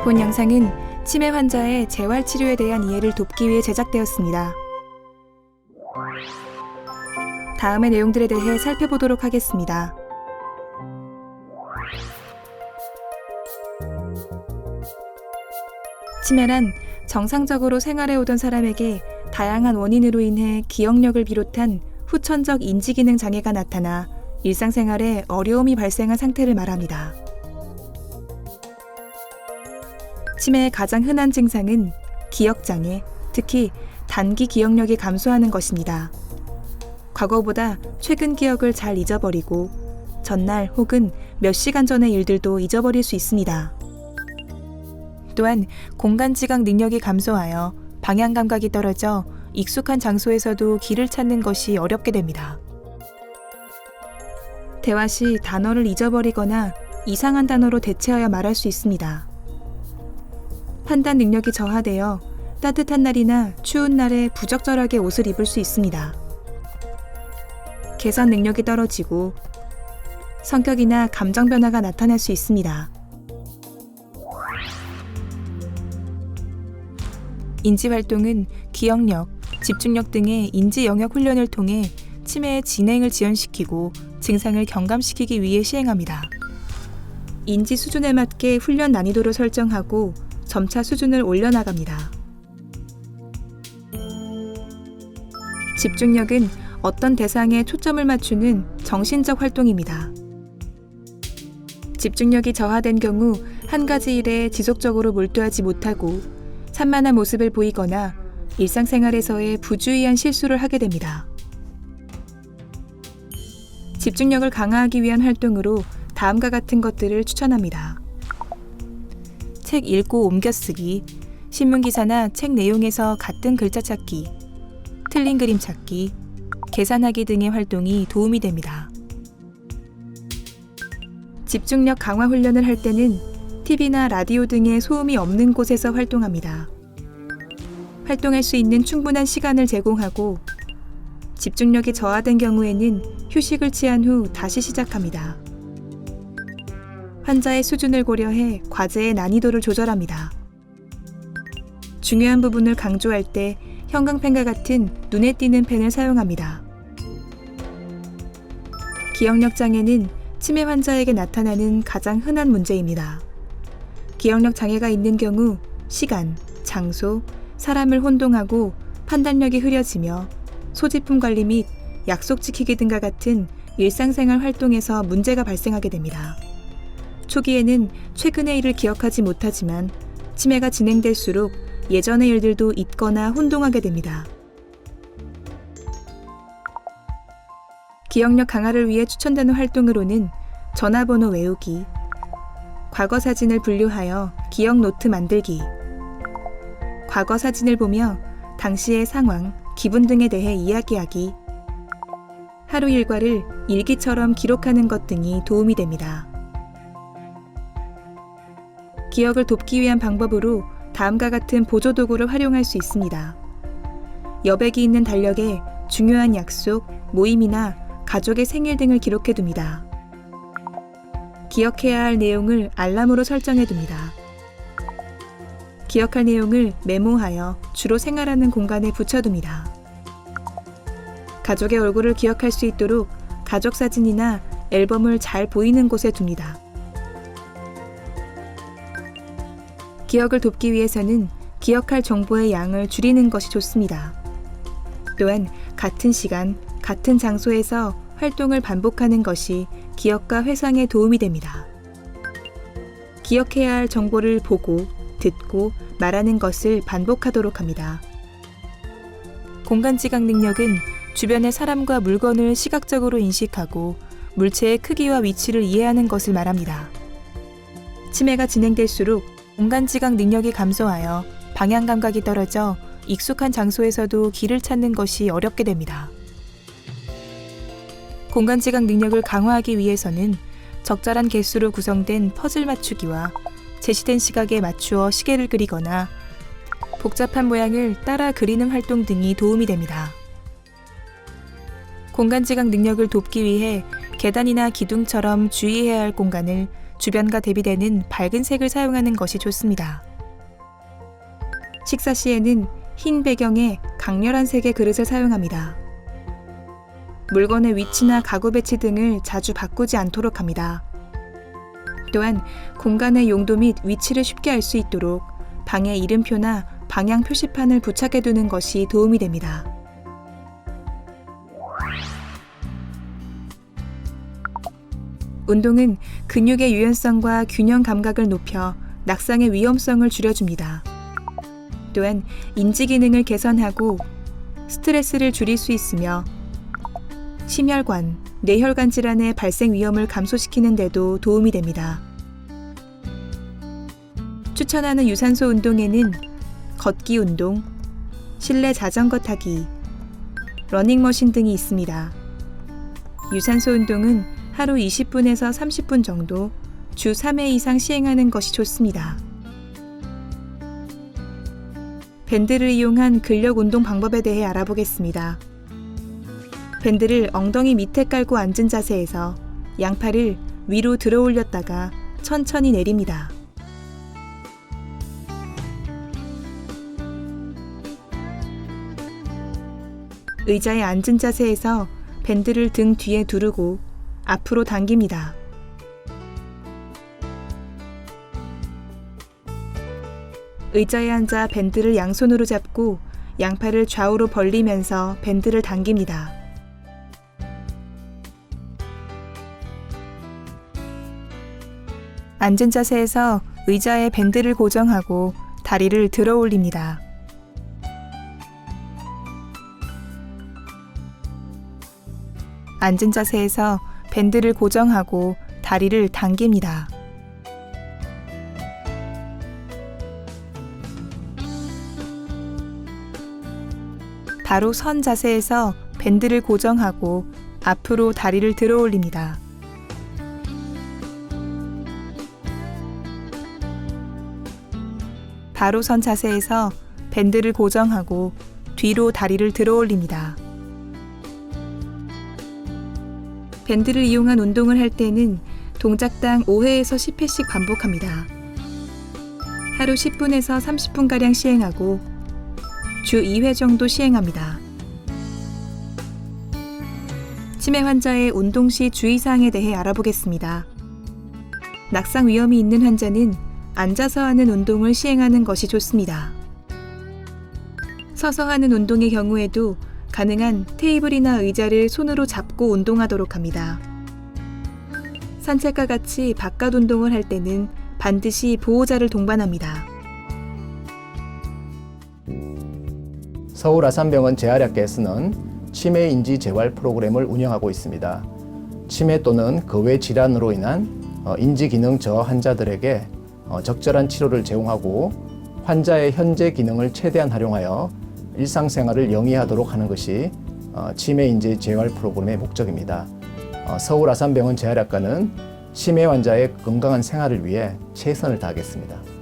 본 영상은 치매 환자의 재활치료에 대한 이해를 돕기 위해 제작되었습니다. 다음의 내용들에 대해 살펴보도록 하겠습니다. 치매란 정상적으로 생활해오던 사람에게 다양한 원인으로 인해 기억력을 비롯한 후천적 인지기능 장애가 나타나 일상생활에 어려움이 발생한 상태를 말합니다. 치매의 가장 흔한 증상은 기억장애, 특히 단기 기억력이 감소하는 것입니다. 과거보다 최근 기억을 잘 잊어버리고 전날 혹은 몇 시간 전의 일들도 잊어버릴 수 있습니다. 또한 공간지각 능력이 감소하여 방향 감각이 떨어져 익숙한 장소에서도 길을 찾는 것이 어렵게 됩니다. 대화 시 단어를 잊어버리거나 이상한 단어로 대체하여 말할 수 있습니다. 판단 능력이 저하되어 따뜻한 날이나 추운 날에 부적절하게 옷을 입을 수 있습니다. 계산 능력이 떨어지고 성격이나 감정 변화가 나타날 수 있습니다. 인지활동은 기억력, 집중력 등의 인지 영역 훈련을 통해 치매의 진행을 지연시키고 증상을 경감시키기 위해 시행합니다. 인지 수준에 맞게 훈련 난이도를 설정하고 점차 수준을 올려나갑니다. 집중력은 어떤 대상에 초점을 맞추는 정신적 활동입니다. 집중력이 저하된 경우 한 가지 일에 지속적으로 몰두하지 못하고 산만한 모습을 보이거나 일상생활에서의 부주의한 실수를 하게 됩니다. 집중력을 강화하기 위한 활동으로 다음과 같은 것들을 추천합니다. 책 읽고 옮겨쓰기, 신문기사나 책 내용에서 같은 글자 찾기, 틀린 그림 찾기, 계산하기 등의 활동이 도움이 됩니다. 집중력 강화 훈련을 할 때는 TV나 라디오 등의 소음이 없는 곳에서 활동합니다. 활동할 수 있는 충분한 시간을 제공하고 집중력이 저하된 경우에는 휴식을 취한 후 다시 시작합니다. 환자의 수준을 고려해 과제의 난이도를 조절합니다. 중요한 부분을 강조할 때 형광펜과 같은 눈에 띄는 펜을 사용합니다. 기억력 장애는 치매 환자에게 나타나는 가장 흔한 문제입니다. 기억력 장애가 있는 경우 시간, 장소, 사람을 혼동하고 판단력이 흐려지며 소지품 관리 및 약속 지키기 등과 같은 일상생활 활동에서 문제가 발생하게 됩니다. 초기에는 최근의 일을 기억하지 못하지만 치매가 진행될수록 예전의 일들도 잊거나 혼동하게 됩니다. 기억력 강화를 위해 추천되는 활동으로는 전화번호 외우기, 과거 사진을 분류하여 기억 노트 만들기, 과거 사진을 보며 당시의 상황, 기분 등에 대해 이야기하기, 하루 일과를 일기처럼 기록하는 것 등이 도움이 됩니다. 기억을 돕기 위한 방법으로 다음과 같은 보조도구를 활용할 수 있습니다. 여백이 있는 달력에 중요한 약속, 모임이나 가족의 생일 등을 기록해둡니다. 기억해야 할 내용을 알람으로 설정해둡니다. 기억할 내용을 메모하여 주로 생활하는 공간에 붙여둡니다. 가족의 얼굴을 기억할 수 있도록 가족 사진이나 앨범을 잘 보이는 곳에 둡니다. 기억을 돕기 위해서는 기억할 정보의 양을 줄이는 것이 좋습니다. 또한 같은 시간, 같은 장소에서 활동을 반복하는 것이 기억과 회상에 도움이 됩니다. 기억해야 할 정보를 보고, 듣고, 말하는 것을 반복하도록 합니다. 공간지각 능력은 주변의 사람과 물건을 시각적으로 인식하고 물체의 크기와 위치를 이해하는 것을 말합니다. 치매가 진행될수록 공간지각 능력이 감소하여 방향 감각이 떨어져 익숙한 장소에서도 길을 찾는 것이 어렵게 됩니다. 공간지각 능력을 강화하기 위해서는 적절한 개수로 구성된 퍼즐 맞추기와 제시된 시각에 맞추어 시계를 그리거나 복잡한 모양을 따라 그리는 활동 등이 도움이 됩니다. 공간지각 능력을 돕기 위해 계단이나 기둥처럼 주의해야 할 공간을 주변과 대비되는 밝은 색을 사용하는 것이 좋습니다. 식사 시에는 흰 배경에 강렬한 색의 그릇을 사용합니다. 물건의 위치나 가구 배치 등을 자주 바꾸지 않도록 합니다. 또한 공간의 용도 및 위치를 쉽게 알 수 있도록 방에 이름표나 방향 표시판을 부착해 두는 것이 도움이 됩니다. 운동은 근육의 유연성과 균형 감각을 높여 낙상의 위험성을 줄여줍니다. 또한 인지 기능을 개선하고 스트레스를 줄일 수 있으며 심혈관, 뇌혈관 질환의 발생 위험을 감소시키는 데도 도움이 됩니다. 추천하는 유산소 운동에는 걷기 운동, 실내 자전거 타기, 러닝머신 등이 있습니다. 유산소 운동은 하루 20분에서 30분 정도 주 3회 이상 시행하는 것이 좋습니다. 밴드를 이용한 근력 운동 방법에 대해 알아보겠습니다. 밴드를 엉덩이 밑에 깔고 앉은 자세에서 양팔을 위로 들어 올렸다가 천천히 내립니다. 의자에 앉은 자세에서 밴드를 등 뒤에 두르고 앞으로 당깁니다. 의자에 앉아 밴드를 양손으로 잡고 양팔을 좌우로 벌리면서 밴드를 당깁니다. 앉은 자세에서 의자에 밴드를 고정하고 다리를 들어 올립니다. 앉은 자세에서 밴드를 고정하고 다리를 당깁니다. 바로 선 자세에서 밴드를 고정하고 앞으로 다리를 들어 올립니다. 바로 선 자세에서 밴드를 고정하고 뒤로 다리를 들어 올립니다. 밴드를 이용한 운동을 할 때는 동작당 5회에서 10회씩 반복합니다. 하루 10분에서 30분가량 시행하고 주 2회 정도 시행합니다. 치매 환자의 운동 시 주의사항에 대해 알아보겠습니다. 낙상 위험이 있는 환자는 앉아서 하는 운동을 시행하는 것이 좋습니다. 서서 하는 운동의 경우에도 가능한 테이블이나 의자를 손으로 잡고 운동하도록 합니다. 산책과 같이 바깥 운동을 할 때는 반드시 보호자를 동반합니다. 서울 아산병원 재활학계에서는 치매 인지 재활 프로그램을 운영하고 있습니다. 치매 또는 그 외 질환으로 인한 인지 기능 저하 환자들에게 적절한 치료를 제공하고 환자의 현재 기능을 최대한 활용하여 일상생활을 영위하도록 하는 것이 치매 인지 재활 프로그램의 목적입니다. 서울 아산병원 재활학과는 치매 환자의 건강한 생활을 위해 최선을 다하겠습니다.